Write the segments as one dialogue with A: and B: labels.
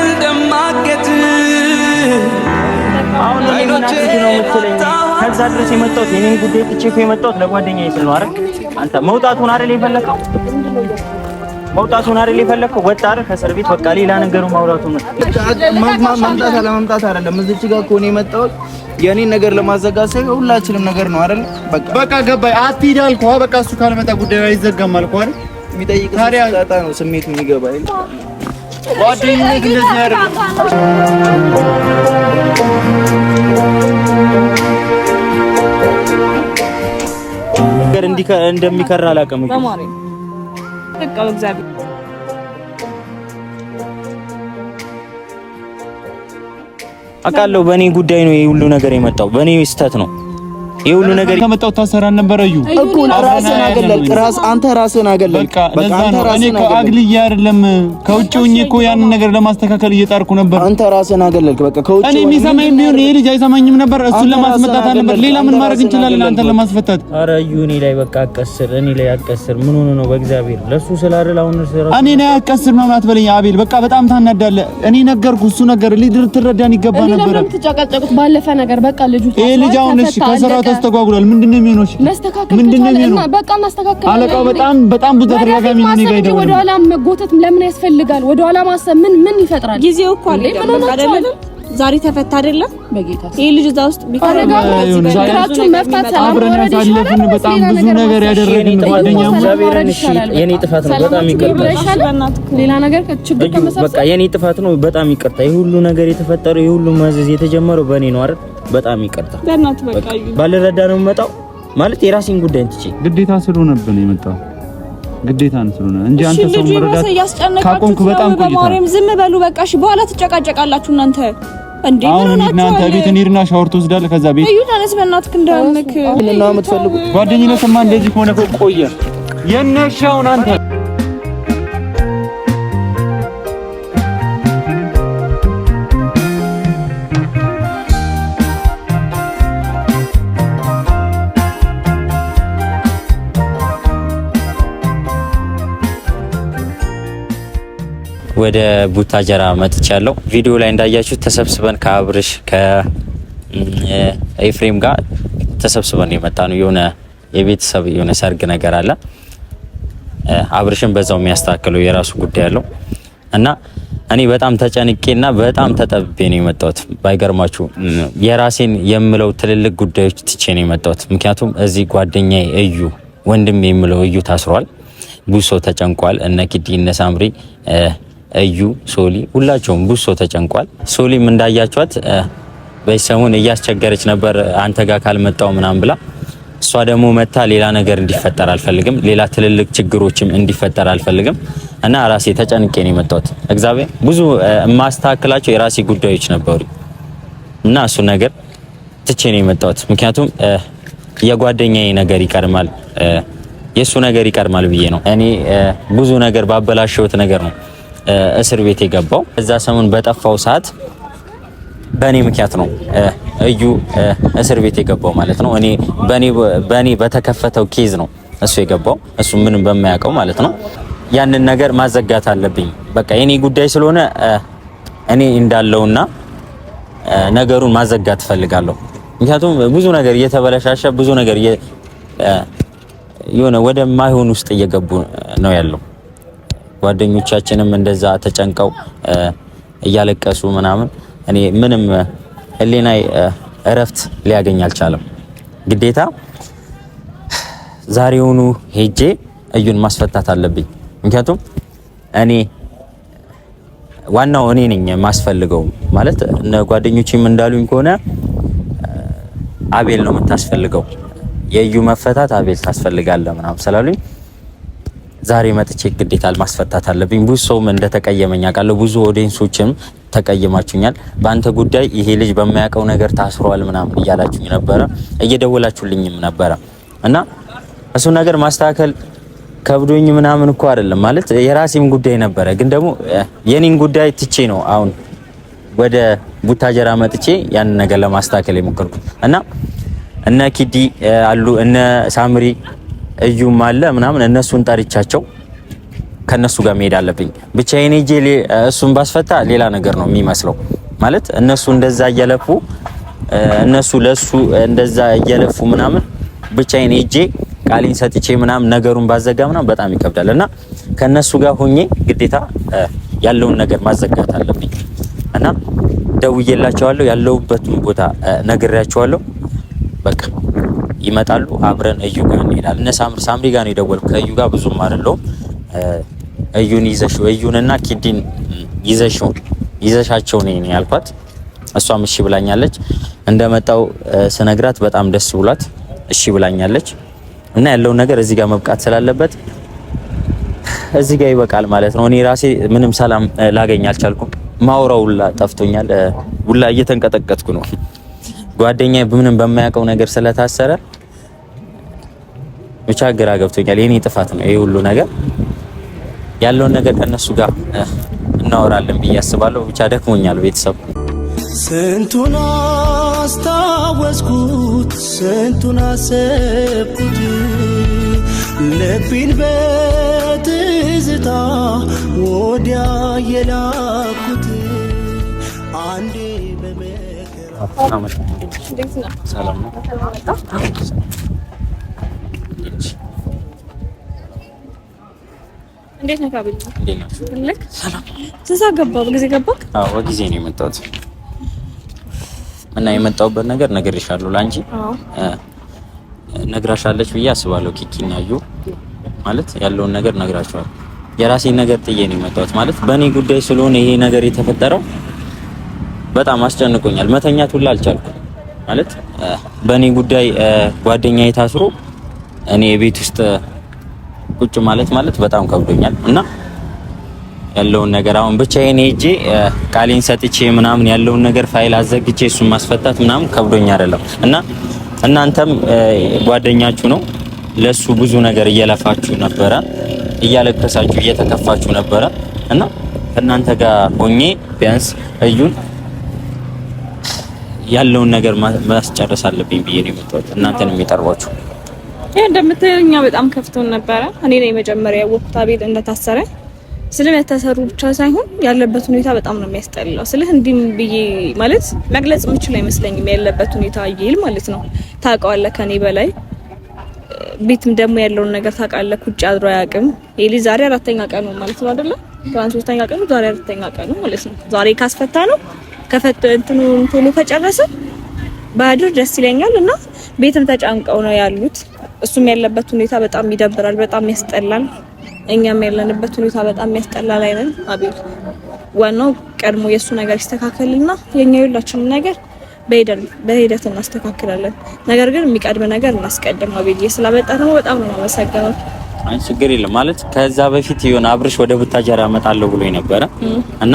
A: እንደማገት
B: አሁን አይኖቼ ነው የምትለኝ ከዛ ድረስ የመጣሁት የኔን ጉዳይ ትቼ እኮ የመጣሁት ለጓደኛዬ ስል ነው አይደል አንተ መውጣቱን አይደል የፈለከው መውጣቱን አይደል የፈለከው ወጣ አይደል ከእስር ቤት በቃ ሌላ ነገሩ ማውራቱን
C: መምጣት አለመምጣት አይደለም እዚች ጋር እኮ ነው የመጣሁት የኔን ነገር ለማዘጋት ሳይሆን ሁላችንም ነገር ነው አይደል
D: በቃ ገባኝ አትሂድ አልኩህ በቃ እሱ ካልመጣ ጉዳዩ አይዘጋም አልኩህ አይደል
C: የሚጠይቅ ታጣ ነው ስሜቱ የሚገባኝ
D: ጓደኝነት እንደዚህ አይደለም
B: ነገር እንደሚከራ አላውቅም
E: በማሪ በቃ በእግዚአብሔር
B: አውቃለሁ በእኔ ጉዳይ ነው ይሄ ሁሉ ነገር የመጣው በእኔ ስህተት ነው ይሄ ሁሉ ነገር
D: ከመጣው ታሰራን ነበር እዩ
C: እኮ ራስን አገለልክ አንተ ራስን አገለልክ
D: በቃ አንተ ራስን አግልዬ አይደለም ከውጭ ሆኜ እኮ ያንን ነገር ለማስተካከል እየጣርኩ ነበር
C: አንተ ራስን አገለልክ በቃ ከውጭ
D: እኔ የሚሰማኝ ቢሆን ይሄ ልጅ አይሰማኝም ነበር እሱን ለማስመጣት ነበር ሌላ ምን ማድረግ እንችላለን አንተን ለማስፈታት
B: ኧረ እዩ እኔ ላይ በቃ አቀስር እኔ ላይ አቀስር ምን ሆነ ነው በእግዚአብሔር ለሱ ስላደለ አሁን
D: እኔ ላይ አቀስር ነው አትበለኝ አቤል በቃ በጣም ታናዳለህ እኔ ነገርኩ እሱ ነገር ልትረዳን ይገባ ነበር
E: ለምን ተጨቃጨቁት ባለፈ ነገር በቃ ልጁ
D: ይሄ ልጅ አሁን እሺ ከስራው ተስተጓጉሏል ምንድነው የሚሆነው ምንድነው የሚሆነው
E: በቃ እናስተካክል
D: አለቃው በጣም ብዙ ተደጋጋሚ ነው የሚጋይደው
E: ወደ ኋላ መጎተት ለምን ያስፈልጋል ወደ ኋላ ማሰብ ምን ይፈጥራል ጊዜው እኮ አይደለም ዛሬ ተፈታ አይደለም በጌታ ይሄ ልጅ እዛ ውስጥ ቢቀርባችሁ መፍታት
D: አብረን ያሳለፍን በጣም ብዙ ነገር ያደረግን ጓደኛም
B: የኔ ጥፋት ነው በጣም ይቅርታ
E: ሌላ ነገር ችግር ከመሰብሰብ
B: በቃ የኔ ጥፋት ነው በጣም ይቅርታ ይሄ ሁሉ ነገር የተፈጠረው ይሄ ሁሉ ማዘዝ የተጀመረው በእኔ ነው አይደል በጣም ይቅርታ
E: በእናት በቃ
B: ባልረዳ ነው የምመጣው ማለት የራሴን ጉዳይ እንትጪ
D: ግዴታ ስለሆነብን ነው የመጣው ግዴታ ነው ስለሆነ እንጂ አንተ ሰው መረዳት ካቆንኩ በጣም ቆይታ
E: በማርያም ዝም በሉ በቃ እሺ በኋላ ትጨቃጨቃላችሁ እናንተ እንዴ ምን ሆናችሁ
D: እናንተ ቤት እንሂድና ሻወር ትወስዳለህ ከዛ ቤት
E: እዩ ታነስ በእናትህ እንደምክ
C: ምንና የምትፈልጉት
D: ጓደኝነትማ እንደዚህ ሆነ ቆየ የነሻውን አንተ
B: ወደ ቡታጀራ መጥቻለሁ ቪዲዮ ላይ እንዳያችሁ ተሰብስበን ከአብርሽ ከኤፍሬም ጋር ተሰብስበን የመጣ ነው የሆነ የቤተሰብ የሆነ ሰርግ ነገር አለ አብርሽን በዛው የሚያስተካክለው የራሱ ጉዳይ አለው እና እኔ በጣም ተጨንቄና በጣም ተጠብቤ ነው የመጣሁት ባይገርማችሁ የራሴን የምለው ትልልቅ ጉዳዮች ትቼ ነው የመጣሁት ምክንያቱም እዚህ ጓደኛዬ እዩ ወንድም የምለው እዩ ታስሯል ብዙ ሰው ተጨንቋል እነ ኪዲ እነ ሳምሪ እዩ ሶሊ ሁላቸውም ብዙ ሰው ተጨንቋል ሶሊም እንዳያችኋት በሰሞን እያስቸገረች ነበር አንተ ጋር ካልመጣው ምናምን ብላ እሷ ደግሞ መታ ሌላ ነገር እንዲፈጠር አልፈልግም ሌላ ትልልቅ ችግሮችም እንዲፈጠር አልፈልግም እና ራሴ ተጨንቄ ነው የመጣሁት እግዚአብሔር ብዙ ማስተካከላቸው የራሴ ጉዳዮች ነበሩ እና እሱ ነገር ትቼ ነው የመጣሁት ምክንያቱም የጓደኛዬ ነገር ይቀርማል የሱ ነገር ይቀርማል ብዬ ነው እኔ ብዙ ነገር ባበላሽውት ነገር ነው እስር ቤት የገባው እዛ ሰሞን በጠፋው ሰዓት በኔ ምክንያት ነው እዩ እስር ቤት የገባው ማለት ነው እኔ በኔ በተከፈተው ኬዝ ነው እሱ የገባው እሱ ምንም በማያውቀው ማለት ነው ያንን ነገር ማዘጋት አለብኝ በቃ የኔ ጉዳይ ስለሆነ እኔ እንዳለውና ነገሩን ማዘጋት ፈልጋለሁ ምክንያቱም ብዙ ነገር እየተበላሻሸ ብዙ ነገር የሆነ ወደ ማይሆን ውስጥ እየገቡ ነው ያለው ጓደኞቻችንም እንደዛ ተጨንቀው እያለቀሱ ምናምን እኔ ምንም ህሊናይ እረፍት ሊያገኝ አልቻለም ግዴታ ዛሬውኑ ሄጄ እዩን ማስፈታት አለብኝ ምክንያቱም እኔ ዋናው እኔ ነኝ ማስፈልገው ማለት እነ ጓደኞቼም እንዳሉኝ ከሆነ አቤል ነው የምታስፈልገው የዩ መፈታት አቤል ታስፈልጋለህ ምናምን ስላሉኝ ዛሬ መጥቼ ግዴታ ማስፈታት አለብኝ ብዙ ሰውም እንደተቀየመኝ አውቃለሁ ብዙ ኦዲየንሶችም ተቀየማችሁኛል በአንተ ጉዳይ ይሄ ልጅ በማያውቀው ነገር ታስሯል ምናምን እያላችሁኝ ነበረ እየደወላችሁልኝም ነበረ እና እሱ ነገር ማስተካከል ከብዶኝ ምናምን እኮ አይደለም ማለት የራሴም ጉዳይ ነበረ ግን ደግሞ የኔን ጉዳይ ትቼ ነው አሁን ወደ ቡታጀራ መጥቼ ያን ነገር ለማስተካከል የሞከርኩት እና እነ ኪዲ አሉ እነ ሳምሪ እዩም አለ ምናምን እነሱን ጠርቻቸው ከነሱ ጋር መሄድ አለብኝ። ብቻዬን ሄጄ እሱን ባስፈታ ሌላ ነገር ነው የሚመስለው። ማለት እነሱ እንደዛ እየለፉ እነሱ ለሱ እንደዛ እየለፉ ምናምን ብቻዬን ሄጄ ቃሌን ሰጥቼ ምናምን ነገሩን ባዘጋ ምናምን በጣም ይከብዳል እና ከነሱ ጋር ሆኜ ግዴታ ያለውን ነገር ማዘጋት አለብኝ እና ደውዬላቸዋለሁ። ያለውበትን ቦታ ነግሬያቸዋለሁ። በቃ ይመጣሉ። አብረን እዩ ጋር እንሄዳለን። እነ ሳምሪ ጋር ነው የደወልኩት። ከእዩ ጋር ብዙም አይደለሁም። እዩን እዩንና ኪዲን ይዘሻቸው ነው ያልኳት። እሷም እሺ ብላኛለች። እንደመጣው ስነግራት በጣም ደስ ብሏት እሺ ብላኛለች እና ያለው ነገር እዚህ ጋር መብቃት ስላለበት እዚህ ጋር ይበቃል ማለት ነው። እኔ ራሴ ምንም ሰላም ላገኝ አልቻልኩም። ማውራው ሁላ ጠፍቶኛል። ሁላ እየተንቀጠቀጥኩ ነው። ጓደኛዬ ምንም በማያውቀው ነገር ስለታሰረ ብቻ ግራ ገብቶኛል። የኔ ጥፋት ነው ይሄ ሁሉ ነገር። ያለውን ነገር ከነሱ ጋር እናወራለን ብዬ አስባለሁ። ብቻ ደክሞኛል ቤተሰብ።
A: ስንቱን አስታወስኩት፣ ስንቱን አሰብኩት፣ ልቤን በትዝታ ወዲያ የላኩት አንዴ በመከራ
B: ሰላም ነው።
E: እንዴት ነህ ካቢል?
B: እንዴት ነሽ?
E: ልክ ሰላም። ስንት ገባ? በጊዜ ገባክ?
B: አዎ በጊዜ ነው የመጣሁት እና የመጣሁበት ነገር ነግሬሻለሁ ላንቺ። ነግራሻለች ብዬ አስባለሁ። ኪኪና እዩ ማለት ያለውን ነገር ነግራቸዋል። የራሴን ነገር ጥዬ ነው የመጣሁት። ማለት በእኔ ጉዳይ ስለሆነ ይሄ ነገር የተፈጠረው በጣም አስጨንቆኛል። መተኛት ሁላ አልቻልኩም። ማለት በእኔ ጉዳይ ጓደኛዬ ታስሮ እኔ ቤት ውስጥ ቁጭ ማለት በጣም ከብዶኛል እና ያለውን ነገር አሁን ብቻዬን ሄጄ ቃሌን ሰጥቼ ምናምን ያለውን ነገር ፋይል አዘግቼ እሱን ማስፈታት ምናምን ከብዶኛ አይደለም እና እናንተም ጓደኛችሁ ነው። ለሱ ብዙ ነገር እየለፋችሁ ነበረ፣ እያለቀሳችሁ እየተከፋችሁ ነበረ እና እናንተ ጋር ሆኜ ቢያንስ እዩን ያለውን ነገር ማስጨረስ አለብኝ ብዬ ነው የመጣሁት። እናንተንም የሚጠርባችሁ
E: እንደምትኛ በጣም ከፍቶን ነበረ። እኔ ነኝ መጀመሪያ ያወቅሁት አቤል እንደታሰረ። ስለመታሰሩ ብቻ ሳይሆን ያለበት ሁኔታ በጣም ነው የሚያስጠላው። ስለህ እንዲም ብዬ ማለት መግለጽ የምችል አይመስለኝም ያለበት ሁኔታ ይል ማለት ነው። ታውቀዋለህ ከኔ በላይ ቤትም ደግሞ ያለውን ነገር ታውቃለህ። ቁጭ አድሮ አያውቅም። ይሄ ዛሬ 4ኛ ቀኑ ማለት ነው አይደለ? ትናንት 3ኛ ቀኑ ዛሬ 4ኛ ቀኑ ማለት ነው። ዛሬ ካስፈታ ነው ከፈተ እንትኑን ቶሎ ከጨረሰ ባድር ደስ ይለኛል እና ቤትም ተጫንቀው ነው ያሉት። እሱም ያለበት ሁኔታ በጣም ይደብራል፣ በጣም ያስጠላል። እኛም ያለንበት ሁኔታ በጣም ያስጠላል አይደል አቤል? ዋናው ቀድሞ የሱ ነገር ይስተካከልና የኛ ሁላችንም ነገር በሂደት እናስተካክላለን። ነገር ግን የሚቀድም ነገር እናስቀድም አቤል። ስለመጣ ነው በጣም ነው የማመሰግነው።
B: አይ ችግር የለም ማለት ከዛ በፊት ይሁን አብርሽ ወደ ቡታጀራ እመጣለሁ ብሎኝ ነበረ እና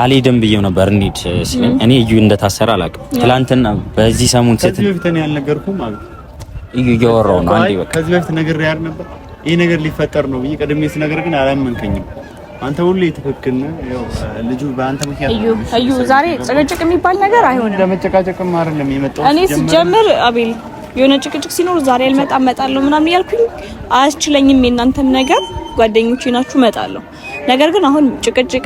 B: አልሄድም ብዬው ነበር እንሂድ ሲለኝ እኔ እዩ እንደታሰረ አላውቅም። ትላንትና በዚህ ሰሞን
D: ከዚህ በፊት እኔ አልነገርኩም ማለት
B: እዩ እያወራሁ ነው። አንዴ በቃ
D: ከዚህ በፊት ነገር ያር ነበር ይሄ ነገር ሊፈጠር ነው ብዬ ቀድሜ ስነገር ግን አላመንከኝም። አንተ ሁሉ ትክክል ነህ። ያው ልጁ በአንተ ምክንያት
E: እዩ ዛሬ ጭቅጭቅ የሚባል ነገር አይሆንም።
D: ለመጨቃጨቅም አይደለም የመጣው።
E: እኔ ሲጀምር አቤል የሆነ ጭቅጭቅ ሲኖር ዛሬ እመጣለሁ ምናምን ያልኩኝ አያስችለኝም። የእናንተም ነገር ጓደኞቼ ናችሁ እመጣለሁ። ነገር ግን አሁን ጭቅጭቅ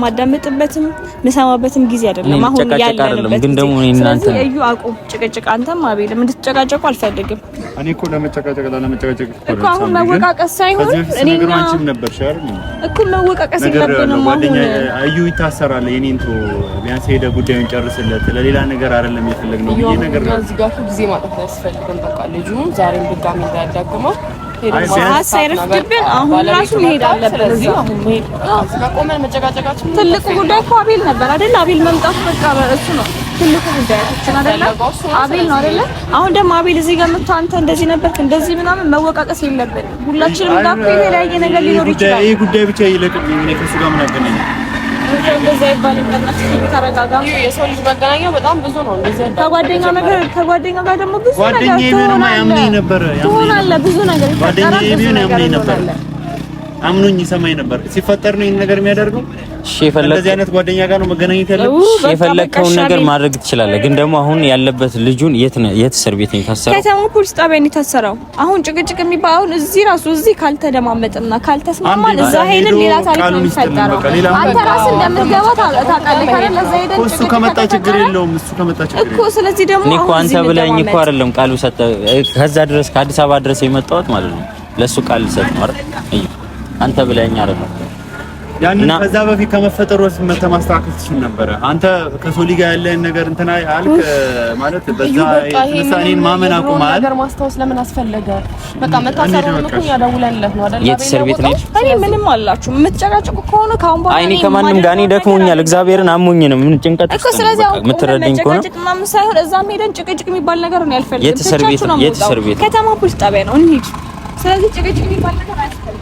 E: ማዳመጥበትም መሰማበትም ጊዜ አይደለም። አሁን ያለንበት ግን ደግሞ እናንተ እዩ አቁም ጭቅጭቅ። አንተም አቤልም እንድትጨቃጨቁ አልፈልግም።
D: እኔ እኮ ለመጨቃጨቅ
E: እኮ አሁን መወቃቀስ ሳይሆን እኔና
D: አንቺም ነበርሽ አይደል
E: እኮ መወቃቀስ የለብንም። አሁን
D: እዩ ይታሰራል። የኔን ቶ ቢያንስ ሄደ ጉዳዩን ጨርስለት። ለሌላ ነገር አይደለም የፈለግነው ይሄ ነገር ነው።
F: እዚህ ጋር ጊዜ ማጥፋት ያስፈልግም። በቃ ልጁ ዛሬም ድጋሚ እንዳያዳግመው
E: ሳይረፍድብን አሁን ራሱ መሄድ አለበት።
F: አሁን መሄድ ቆመን መጨቃጨቃችን
E: ትልቁ ጉዳይ እኮ አቤል ነበር አይደል? አቤል መምጣት በቃ እሱ ነው ትልቁ ጉዳያችን አይደል? አቤል ነው አይደል? አሁን ደግሞ አቤል እዚህ ጋር መጥቶ አንተ እንደዚህ ነበርክ እንደዚህ ምናምን መወቃቀስ የለብንም። ሁላችንም ጋር የተለያየ ነገር ሊኖር ይችላል።
D: ይሄ ጉዳይ ብቻ ይለቅልኝ። እኔ ከሱ ጋር ምን አገናኘኝ?
E: እንደዛ ይባላል። በእናትህ ተረጋጋ።
F: የሰው ልጅ መገናኛው በጣም ብዙ ነው። እንደዚህ
E: ከጓደኛ ጋር ደግሞ ብዙ ነገር
D: ጓደኛዬ ቢሆንማ ያምነኝ ነበር።
E: ትሆናለህ። ብዙ ነገር
D: ጓደኛዬ ቢሆን ያምነኝ ነበር። አምኖኝ ይሰማኝ ነበር። ሲፈጠር ነው ይሄን ነገር የሚያደርገው።
B: እሺ
D: እንደዚህ አይነት ጓደኛ ጋር ነው መገናኘት ያለብሽ።
B: የፈለከውን ነገር ማድረግ ትችላለህ፣ ግን ደግሞ አሁን ያለበት ልጁን የት እስር ቤት ነው የታሰረው?
E: ከተማ ፖሊስ ጣቢያ ነው የታሰረው። አሁን ጭቅጭቅ የሚባል አሁን እዚህ ራሱ እዚህ ካልተደማመጥና ካልተስማማን እዛ ሄደን ሌላ ታሪክ ነው የሚፈጠረው። አንተ ራስህ እንደምትገባ ታውቃለህ ካለ እዛ ሄደን
D: እሱ ከመጣ ችግር የለውም። እሱ ከመጣ ችግር
E: እኮ ስለዚህ ደግሞ
B: እኮ አንተ ብለኸኝ እኮ አይደለም ቃሉ ሰጠ ከዛ ድረስ ከአዲስ አበባ ድረስ የመጣሁት ማለት ነው ለሱ ቃል ሰጥ ነው አይደል? አንተ ብለኸኝ አይደለም
D: ያንን ከዛ በፊት ከመፈጠሩ በፊት ማስተካከል ትችል ነበር። አንተ ከሶሊ ጋር ያለህን ነገር እንትና አልክ ማለት በዛ እኔን ማመን አቁመሃል።
F: ነገር ማስታወስ ለምን አስፈለገ? በቃ መታሰሩን እኮ ያደውለንለት ነው አይደል?
B: የት እስር ቤት ነሽ?
E: እኔ ምንም አላችሁ የምትጨቃጨቁ ከሆነ ካሁን በኋላ
B: እኔ ከማንም ጋር እኔ ደክሞኛል፣ እግዚአብሔርን አሞኝ ነው። ምን ጭንቀት
E: እኮ ስለዚህ
B: የምትረዳኝ ከሆነ
E: ጭቅጭቅ ምናምን ሳይሆን እዛም ሄደን ጭቅጭቅ የሚባል ነገር ነው ያልፈልግም።
B: የት እስር ቤት?
E: ከተማ ፖሊስ ጣቢያ ነው እንሂድ። ስለዚህ ጭቅጭቅ የሚባል ነገር አያስፈልግም።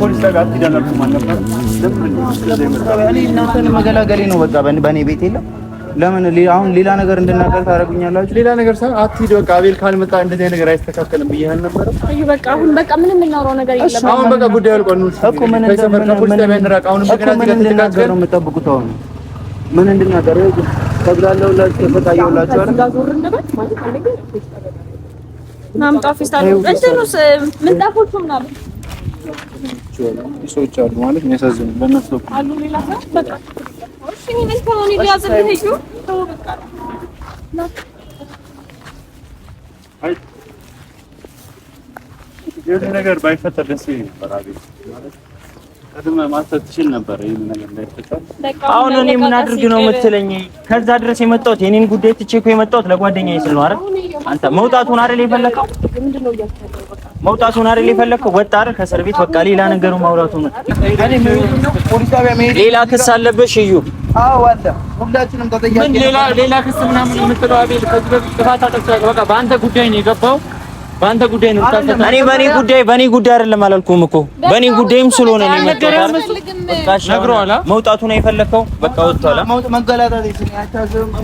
D: ፖሊስ ጣቢያ አትደናቁም ማለት ነው።
C: እኔ እናንተን መገላገሌ ነው በቃ በኔ ቤት የለም። ለምን አሁን ሌላ ነገር እንድናገር ታደርጉኛላችሁ?
D: ሌላ ነገር ሳይሆን አትሂድ በቃ። አቤል ካልመጣ እንደዚህ ነገር አይስተካከልም ብዬሽ ነበር።
E: አዩ በቃ አሁን በቃ ምንም የምናወራው ነገር የለም።
D: አሁን በቃ ጉዳዩ አልቋል ነው
C: እኮ ምን እንድናገር ነው የምጠብቁት? አሁን ምን እንድናገር ተግላላውላችሁ ተፈታየውላችሁ አይደል?
F: ጋዞር እንደበት ማለት ፈልገህ
E: ናምጣ ፊስታል እንትኑስ ምንጣፎቹ ምናምን
C: ሰዎች አሉ ማለት የሚያሳዝኑ ለነሱ
E: አሉ። ሌላ ሰው በቃ እሺ ምን እስካሁን ይያዝልህ እዩ ተው በቃ
D: አይ የሆነ ነገር ባይፈጠር ደስ ይለኝ ነበር። አቤት ማለት ቀድመ ማሰብ ትችል ነበር ይሄን ነገር እንዳይፈጠር።
B: አሁን እኔ ምን አድርግ ነው የምትለኝ? ከዛ ድረስ የመጣሁት የኔን ጉዳይ ትቼ እኮ የመጣሁት ለጓደኛዬ ስል ነው አይደል? አንተ መውጣቱን አይደል የፈለከው?
F: ምንድነው እያልከው? በቃ
B: መውጣቱን አይደል የፈለከው? ወጣ አይደል ከእስር ቤት በቃ ሌላ ነገሩ ማውራቱ ነው።
C: ፖሊስ ጣቢያ መሄድ
B: ሌላ ክስ አለብሽ እዩ?
C: አዎ አለ። ሁላችንም ተጠያቂ
G: ምን ሌላ ክስ ምናምን የምትለው አቤል ከዚህ በፊት ጥፋት አጥፍተሃል። በቃ በአንተ ጉዳይ ነው የገባው፣ በአንተ ጉዳይ ነው ታሰተ።
B: እኔ በኔ ጉዳይ አይደለም አላልኩም እኮ በኔ ጉዳይም ስለሆነ ነው የመጣው።
G: ነግረዋል።
B: መውጣቱ ነው የፈለከው? በቃ ወጥቷል።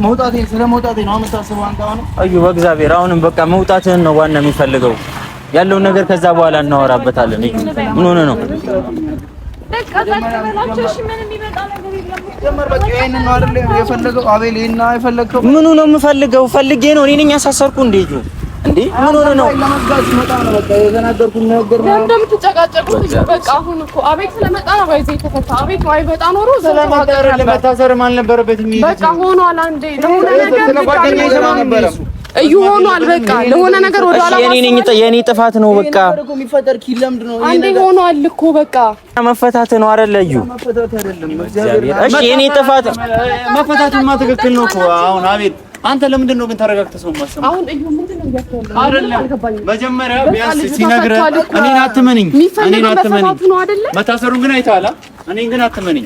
C: መውጣቴን ስለመውጣቴ ነው የምታስበው አንተ?
B: እዩ በእግዚአብሔር አሁንም በቃ መውጣትህን ነው ዋና የሚፈልገው። ያለውን ነገር ከዛ በኋላ እናወራበታለን። እዩ ምን ሆነ ነው?
E: በቃ ተቀበላችሁ። እሺ ምንም ይመጣ ነገር የለም።
C: ጀመር በቃ ይሄንን ነው አይደል የፈለገው አቤል? ይሄን ነው የፈለገው?
B: ምኑ ነው የምፈልገው? ፈልጌ ነው እኔ ነኝ ያሳሰርኩ እንዴ? እዩ እንዴ ምን ሆነ ነው?
C: ለማስጋጭ መጣ ነው በቃ የተናገርኩት ነገር ነው።
F: እንደምትጨቃጨቁት በቃ አሁን እኮ አቤት ስለመጣ ነው ባይዘ የተፈታ። አቤት ነው አይመጣ ኖሮ
D: ስለማቀር ለመታሰርም አልነበረበትም።
F: በቃ ሆኗል። አንዴ ለሆነ ነገር
C: ስለጓደኛዬ ስለነበረ
F: እዩ ሆኗል። በቃ ለሆነ ነገር ወደ ኋላ
B: የኔ ጥፋት ነው። በቃ
C: እኮ የሚፈጠር ኪል ለምንድን ነው
F: አንዴ ሆኗል እኮ በቃ
B: መፈታት ነው አይደል? እዩ
C: መፈታት አይደለም እግዚአብሔር።
B: እሺ የኔ ጥፋት
D: መፈታቱማ ትክክል ነው እኮ አሁን አቤት አንተ ለምንድን ነው ግን ተረጋግተህ ሰው ማሰብ?
F: አሁን እዩ ምንድን ነው ያለው?
D: አይደለም መጀመሪያ ቢያንስ ሲነግረህ እኔን አትመንኝ፣ መታሰሩን ግን አይተሃል። እኔን ግን አትመንኝ፣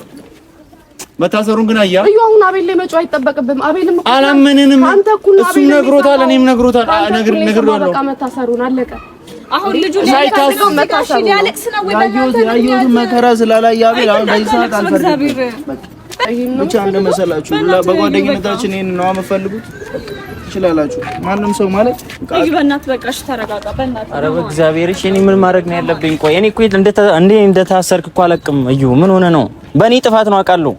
D: መታሰሩን ግን አያ
F: እዩ። አሁን አቤል ላይ መጮህ አይጠበቅብህም። አቤልም እኮ
D: አላመንንም።
F: አንተ እኮ ነው
D: እሱም ነግሮታል፣ እኔም ነግሮታል። ነግሬዋለሁ።
F: በቃ መታሰሩን አለቀ።
E: አሁን ልጁ ሳይታሰር መታሰሩ ሊያለቅስ ነው ወይ?
C: ያየሁት መከራ ስላላየ አቤል አሁን በዚህ ሰዓት አልፈርድም። ብቻ እንደመሰላችሁ በጓደኝነታችን ይሄን ነው የምፈልጉት። ትችላላችሁ ማንም ሰው ማለት
E: እዩ በእናትህ በቃ እሺ ተረጋጋ በእናትህ።
B: ኧረ በእግዚአብሔር እሺ እኔ ምን ማድረግ ነው ያለብኝ? ቆይ እኔ እኮ እንደታሰርክ እኮ አላውቅም። እዩ ምን ሆነ ነው? በእኔ ጥፋት ነው አውቃለሁ።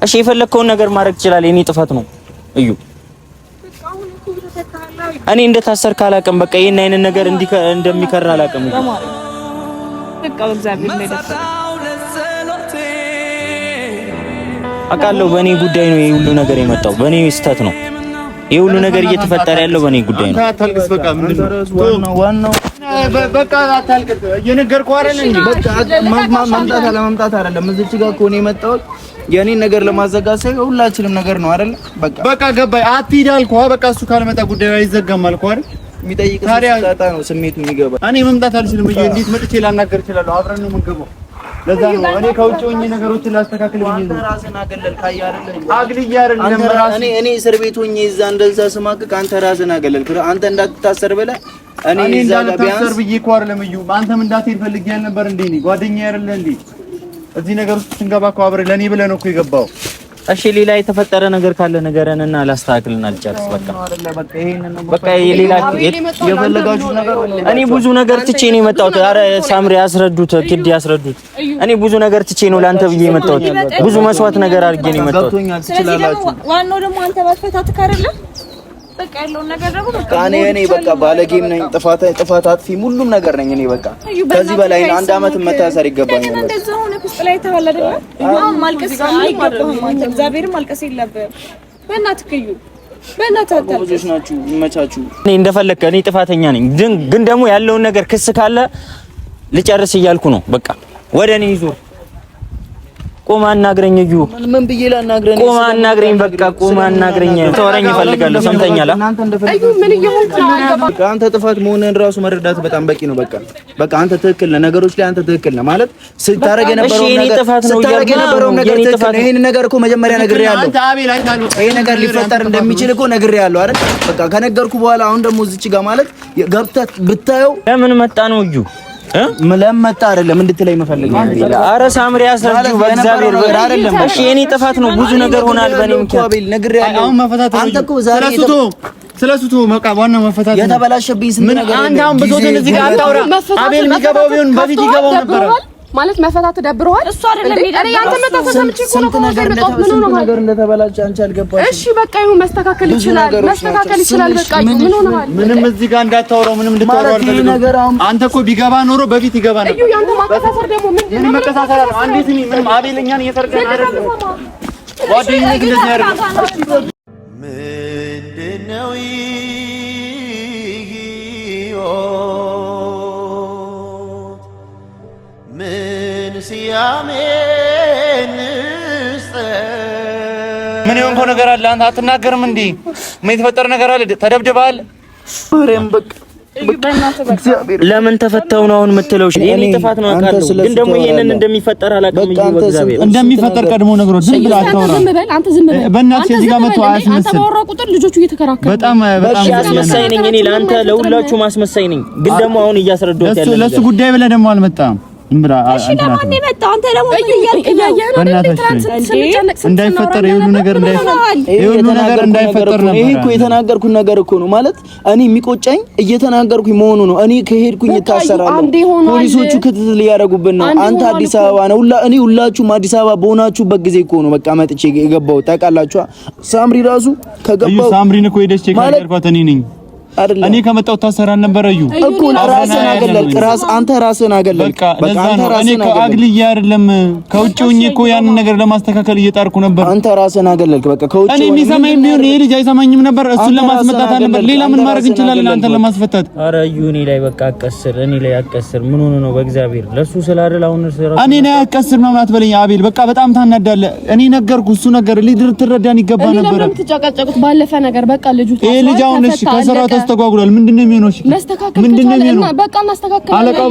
B: እሺ የፈለከውን ነገር ማድረግ ትችላለህ። የኔ ጥፋት ነው እዩ። እኔ እንደታሰርክ አላውቅም። በቃ ይሄን አይነት ነገር እንደሚከራ አላውቅም።
E: በቃ እግዚአብሔር ላይ ደፈረ
B: አውቃለሁ። በእኔ ጉዳይ ነው ይሄ ሁሉ ነገር የመጣው፣ በእኔ ስህተት ነው ይሄ ሁሉ ነገር እየተፈጠረ ያለው በእኔ ጉዳይ ነው።
D: አታልቅስ። በቃ
C: ዋናው
D: በቃ አታልቅስ። እየነገርኩህ አይደል እንዴ?
C: በቃ መምጣት አለመምጣት አይደለም። እዚች ጋር እኮ ነው የመጣሁት የኔን ነገር ለማዘጋት ሳይሆን ሁላችንም ነገር ነው አይደል?
D: በቃ ገባኝ። አትሂድ አልኩህ። በቃ እሱ ካልመጣ ጉዳዩ አይዘጋም አልኩህ አይደል?
C: የሚጠይቅ ታጣ ነው ስሜቱ የሚገባ።
D: እኔ መምጣት አልችልም። እንዴት መጥቼ ላናገር እችላለሁ? አብረን ነው የምንገባው። ለዛ ነው እኔ ከውጭ ሆኜ ነገሮችን ላስተካክል ብዬ ነው።
C: ራስህን አገለልክ አይደለም?
D: አግልዬ አይደለም ራሴ
C: እኔ እስር ቤት ሆኜ እዛ እንደዛ ስማቅቅ አንተ ራስህን አገለልክ። አንተ እንዳትታሰር ብለህ እኔ እዛ ጋር ቢያንስ
D: ብዬ እኮ አይደለም እዩ። አንተም እንዳትሄድ ፈልጌ ያልነበር እንዴ? እኔ ጓደኛዬ አይደለ እንዴ? እዚህ ነገር ውስጥ ስንገባ እኮ አብረን ለኔ ብለህ ነው እኮ የገባው።
B: እሺ ሌላ የተፈጠረ ነገር ካለ ነገርንና ላስተካክልና ልጨርስ። በቃ የሌላ
C: የፈለጋችሁ ነገር
B: እኔ ብዙ ነገር ትቼ ነው የመጣሁት። ኧረ ሳምሪ ያስረዱት፣ ኪድ ያስረዱት። እኔ ብዙ ነገር ትቼ ነው ላንተ ብዬ የመጣሁት። ብዙ መስዋዕት ነገር አድርጌ ነው የመጣሁት።
E: ስለዚህ ደግሞ ዋናው ደግሞ አንተ ባትፈታትክ አይደለም በቃ ያለው ነገር ደግሞ በቃ
C: እኔ በቃ ባለጌም ነኝ፣ ጥፋት አጥፊም ሁሉም ነገር ነኝ እኔ። በቃ ከዚህ በላይ አንድ አመት መታሰር ይገባኛል።
E: እንደዛ ሆነ ውስጥ ላይ ተባለ አይደል? አሁን ማልቀስ አይገባህም አንተ። እግዚአብሔርም ማልቀስ የለብህም። በእናትህ እዩ፣ በእናትህ
C: ብዙዎች ናችሁ ይመቻችሁ።
B: እኔ እንደፈለከ እኔ ጥፋተኛ ነኝ፣ ግን ደግሞ ያለውን ነገር ክስ ካለ ልጨርስ እያልኩ ነው። በቃ ወደ እኔ ይዞር ቆማ አናግረኝ። እዩ
C: ምን ብዬ ላናግረኝ?
B: ቆማ አናግረኝ። በቃ ቆማ አናግረኝ። ተወረኝ እፈልጋለሁ። ሰምተኛል?
F: እዩ ምን እየሆንክ ነው? አይገባም።
C: አንተ ጥፋት መሆንህን ራሱ መረዳት በጣም በቂ ነው። በቃ አንተ ትክክል ነህ። ነገሮች ላይ አንተ ትክክል ነህ ማለት ስታረግ የነበረው ነገር ትክክል ነው። ይሄን ነገር እኮ መጀመሪያ ነግሬሃለሁ። ይሄ ነገር ሊፈጠር እንደሚችል እኮ ነግሬሃለሁ አይደል? በቃ ከነገርኩ በኋላ አሁን ደግሞ እዚች ጋር ማለት ገብተህ ብታየው
B: ለምን መጣ ነው እዩ
C: ለመጣ አይደለም እንድትለይ መፈልግ ነው።
B: ኧረ ሳምሪ ያስረጁ በእግዚአብሔር ብር አይደለም። እሺ የኔ ጥፋት ነው። ብዙ ነገር ሆናል በእኔ ምክንያት።
C: ነግሬሃለሁ።
D: አሁን መፈታት
C: አንተ እኮ ዛሬ
D: ስለሱቱ በቃ ዋናው መፈታት ነው።
C: የተበላሸብኝ ስንት ነገር
D: አንተ አሁን ብዙትን እዚህ ጋር አታውራ። አቤል የሚገባው ቢሆን በፊት ይገባው ነበር
F: ማለት መፈታት ደብረዋል።
E: እሱ አይደለም
F: እኔ ያንተ መታሰብ ምንጭ እኮ ነው።
C: ነገር እንደተበላሸ አንቺ አልገባሽም።
F: እሺ በቃ ይሁን፣ መስተካከል ይችላል። በቃ ምን ሆነሃል?
D: ምንም እዚህ ጋር እንዳታወራው፣ ምንም እንድታወራው አልፈልግም። አንተ እኮ ቢገባ ኖሮ በፊት ይገባ ነበር።
F: እዩ ያንተ ማከሳሰር ደግሞ ምን
D: መከሳሰር ነው? አንዴ ስሚ፣ ምንም አቤልኛን እየተረዳን አይደለም። ጓደኝነት እንደዚህ አይደለም።
A: ምንድነው ምን ሲያሜን
D: ምን የሆንከው ነገር አለ? አንተ አትናገርም እንዴ? ምን የተፈጠረ ነገር አለ? ተደብድበሃል?
C: ማርያም በቃ
B: ለምን ተፈተው ነው አሁን የምትለው? የኔ ጥፋት ነው አውቃለሁ፣ ግን ደግሞ ይሄንን እንደሚፈጠር አላውቅም። እግዚአብሔር
D: እንደሚፈጠር ቀድሞ ነገሮች ዝም ብለህ አታውራ።
F: አንተ ዝም በል።
D: በእናትህ እዚህ ጋር መጥቶ አያስመስል።
F: አንተ ባወራ ቁጥር ልጆቹ እየተከራከሩ
D: በጣም
B: አስመሳይ ነኝ እኔ፣ ለአንተ ለሁላችሁ ማስመሳይ ነኝ። ግን ደግሞ አሁን እያስረዳሁት ያለ ነገር
D: ለሱ ጉዳይ ብለህ ደግሞ አልመጣም።
E: እሺ ለማን የመጣው አንተ ደግሞ
D: እንዳይፈጠር የሁሉ ነገር እንዳይፈጠር ነበር።
C: ይሄ እኮ የተናገርኩት ነገር እኮ ነው ማለት እኔ የሚቆጨኝ እየተናገርኩኝ መሆኑ ነው። እኔ ከሄድኩኝ እታሰራለሁ፣ ፖሊሶቹ ክትትል እያደረጉብን ነው። አንተ አዲስ አበባ ነው እኔ ሁላችሁም አዲስ አበባ በሆናችሁበት ጊዜ እኮ ነው በቃ መጥቼ የገባሁት። ታውቃላችሁ ሳምሪ ራሱ ከገባሁ
D: ሳምሪን እኮ ሄደሽ ቼክ አድርጓት እኔ ነኝ እኔ ከመጣው ታሰራ ነበር። እዩ
C: እኮ ራስህን አገለልክ። አንተ ራስህን አገለልክ። በቃ አንተ ራስህን አገለልክ።
D: አግልዬ አይደለም ከውጭ ሆኜ እኮ ያንን ነገር ለማስተካከል እየጣርኩ ነበር።
C: አንተ ራስህን አገለልክ። በቃ ከውጭ
D: እኔ የሚሰማኝ ቢሆን ይሄ ልጅ አይሰማኝም ነበር። እሱን ለማስመጣት ነበር። ሌላ ምን ማድረግ እንችላለን? አንተን ለማስፈታት።
B: ኧረ እዩ እኔ ላይ በቃ አቀስር፣ እኔ ላይ አቀስር። ምን ሆነ ነው? በእግዚአብሔር ለሱ ስላደለ አሁን
D: እኔ ላይ አቀስር ነው ማለት በለኝ። አቤል በቃ በጣም ታናዳለህ። እኔ ነገርኩህ፣ እሱ ነገር ልትረዳን ይገባ ነበር።
F: ለምን ተጨቃጨቁት? ባለፈ ነገር በቃ ልጁ
D: ይሄ ልጅ አሁን እሺ ከስራው ተስተጓጉሏል። ምንድነው የሚሆነው?
F: በቃ እናስተካክል።
D: አለቃው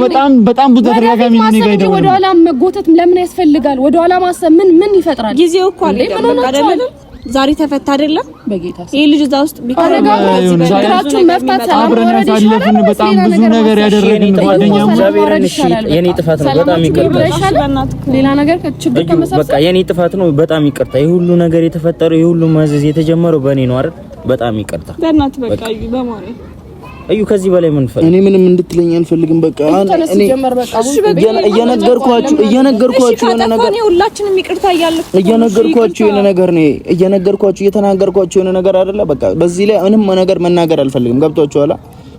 D: በጣም ብዙ ተደጋጋሚ ነው ይገይደው።
F: ወደ ኋላ መጎተት ለምን ያስፈልጋል? ወደ ኋላ ማሰብ ምን ይፈጥራል?
E: ጊዜው እኮ አይደለም። ዛሬ ተፈታ አይደለም በጌታ ይሄ ልጅ እዛ ውስጥ
F: ቢቀርባችሁ መፍታት ሰላም ወረድ ይሻላል።
D: በጣም ብዙ ነገር ያደረግን ጓደኛው
B: እግዚአብሔርን እሺ የኔ ጥፋት ነው፣ በጣም ይቅርታ።
F: ሌላ ነገር ችግር ከመሰብሰብ
B: በቃ የኔ ጥፋት ነው፣ በጣም ይቅርታ። ይሄ ሁሉ ነገር የተፈጠረው ይሄ ሁሉ ማዘዝ የተጀመረው በእኔ ነው አይደል? በጣም ይቅርታ።
E: በእናትህ በቃ እዩ በማርያም
B: እዩ ከዚህ በላይ ምን ፈልግ?
C: እኔ ምንም እንድትለኝ አልፈልግም። በቃ እየነገርኳችሁ የሆነ ነገር
E: ሁላችንም ይቅርታ እያልን
C: እየነገርኳችሁ የሆነ ነገር ነው። እየተናገርኳችሁ የሆነ ነገር አይደለ? በቃ በዚህ ላይ ምንም ነገር መናገር አልፈልግም። ገብቷችኋል?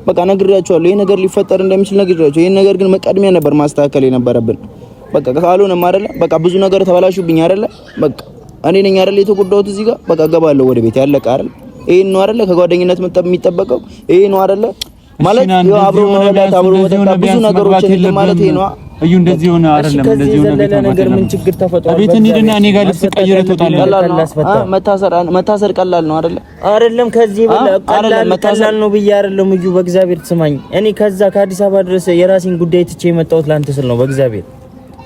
C: በቃ ነግሬያቸዋለሁ። ይሄ ነገር ሊፈጠር እንደሚችል ነግሬያቸው፣ ይሄን ነገር ግን መቀድሚያ ነበር ማስተካከል የነበረብን። በቃ ካልሆነም አይደለ በቃ ብዙ ነገር ተበላሹብኝ አይደለ በቃ እኔ ነኝ አይደለ የተጎዳሁት እዚህ ጋር በቃ ገባለሁ ወደ ቤት ያለቀ አይደል? ይሄን ነው አይደለ ከጓደኝነት የሚጠበቀው ይሄ ነው አይደለ ማለት አብሮ መብላት አብሮ መጠጣት ብዙ ነገሮችን ማለት ይሄ ነው።
D: እዩ እንደዚህ ሆነ አይደለም እንደዚህ ሆነ ነገር ምን ችግር ተፈጥሯል? ቤት እንሂድና እኔ ጋር ልብስ ቀይረህ ትወጣለህ።
C: መታሰር ቀላል ነው
H: አይደለም ከዚህ ቀላል ነው ብዬ አይደለም። እዩ በእግዚአብሔር ትስማኝ። እኔ ከዛ ከአዲስ አበባ ድረስ የራሴን ጉዳይ ትቼ የመጣሁት ላንተ ስል ነው። በእግዚአብሔር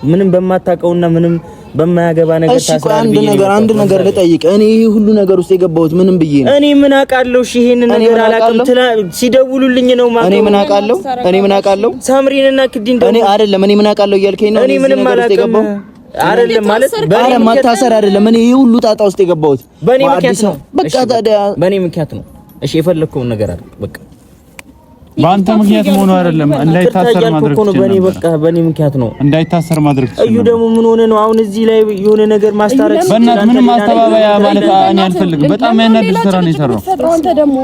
H: ምንም በማታውቀውና ምንም በማያገባ ነገር ታስራል።
C: አንድ ነገር ልጠይቅ። እኔ ይሄ ሁሉ ነገር ውስጥ የገባሁት ምንም ብዬ ነው?
H: እኔ ምን አውቃለሁ? እሺ ይሄን ነገር አላውቅም። ሲደውሉልኝ ነው ማለት
C: እኔ ምን አውቃለሁ?
H: ሳምሪንና ክዲን
C: እኔ አይደለም እኔ ምን አውቃለሁ እያልከኝ ነው?
H: እኔ ምንም አላውቅም አይደለም ማለት
C: መታሰር አይደለም። እኔ ይሄ ሁሉ ጣጣ ውስጥ የገባሁት
H: በእኔ ምክንያት ነው።
C: በቃ ታዲያ
H: በእኔ ምክንያት ነው። እሺ የፈለከውን ነገር አድርግ በቃ
D: በአንተ ምክንያት መሆኑ አይደለም እንዳይታሰር ማድረግ ነው።
H: በእኔ በቃ በእኔ ምክንያት ነው
D: እንዳይታሰር ማድረግ ነው።
H: እዩ ደግሞ ምን ሆነ ነው አሁን እዚህ ላይ የሆነ ነገር ማስታረቅ
D: በእናትህ ምንም ማስተባበያ ማለት እኔ አልፈልግም። በጣም ያናድድ ስራ ነው የሰራው።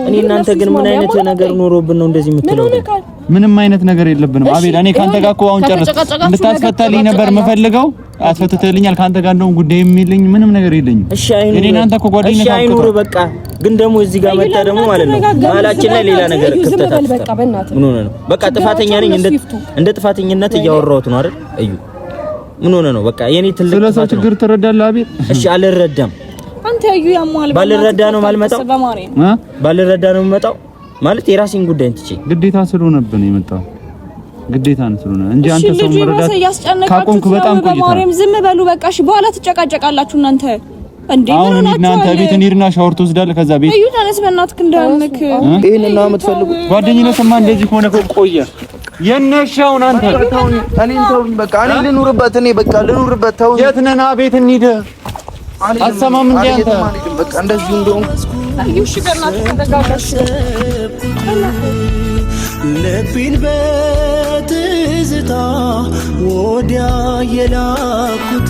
H: እኔ እናንተ ግን ምን አይነት ነገር ኖሮብን ነው እንደዚህ የምትለው?
D: ምንም አይነት ነገር የለብንም አቤል። እኔ ካንተ ጋር እኮ አሁን ጨርስ እንድታስፈታልኝ ነበር የምፈልገው። አስፈትተልኛል። ካንተ ጋር እንደውም ጉዳይ የሚልኝ ምንም ነገር የለኝም።
H: እሺ አይኑ
D: እኔ እናንተ እኮ ጓደኛ
H: እሺ አይኑር በቃ ግን ደግሞ እዚህ ጋር መጣ ደግሞ ማለት ነው ማላችን ላይ ሌላ ነገር ክፍተት ምን ሆነ ነው? በቃ ጥፋተኛ ነኝ እንደ ጥፋተኝነት እያወራሁት ነው አይደል? እዩ ምን ሆነ ነው? በቃ የኔ ትልቅ
D: ስለሰው ችግር ትረዳለህ አቤል?
H: እሺ አልረዳም።
E: አንተ እዩ ያሟል
H: ባልረዳ ነው ማልመጣው ባልረዳ ነው የምመጣው ማለት የራሴን ጉዳይ እንትቼ
D: ግዴታ ስለሆነብህ ነው የመጣው። ግዴታ ነው ስለሆነ እንጂ አንተ ሰው መረዳት ካቆምክ በጣም ቆይተሃል።
E: ዝም በሉ በቃ እሺ። በኋላ ትጨቃጨቃላችሁ እናንተ እንዴ?
D: አሁን እናንተ ቤት እንሂድና ሻወር ትወስዳለህ። ከዛ ቤት
E: እዩ ተነስ በእናትህ እንዳልነክ
C: ይሄን ነው የምትፈልጉት?
D: ጓደኝነትማ እንደዚህ ሆነ ቆየ። የነሻውን አንተ
C: እኔን ተውኝ በቃ እኔ ልኑርበት። እኔ በቃ ልኑርበት። ተው
D: የት ነህ? ቤት እንሂድ። አሰማም እንዴ አንተ
C: በቃ እንደዚህ እንደውም
E: እዩ እሺ በእናትህ ተጋባሽ
A: ልቤን በትዝታ ወዲያ የላኩት